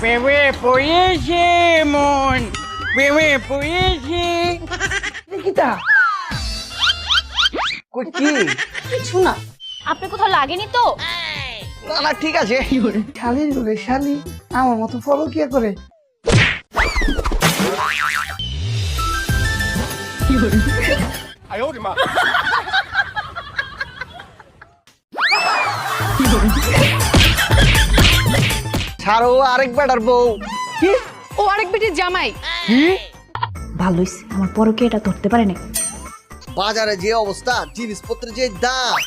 প্রেমে পড়েছে মন, প্রেমে পড়েছে। নিকিতা কই কি কিছু না, আপনি কোথাও লাগেনি তো? না না ঠিক আছে শালির বলে শালি আমার মতো ফলো কি করে ছাড়ো আরেক বেটার বউ কি? ও আরেক বেটির জামাই। কি ভালো হইছে, আমার পরকে এটা ধরতে পারে না। বাজারে যে অবস্থা, জিনিসপত্রের যে দাম,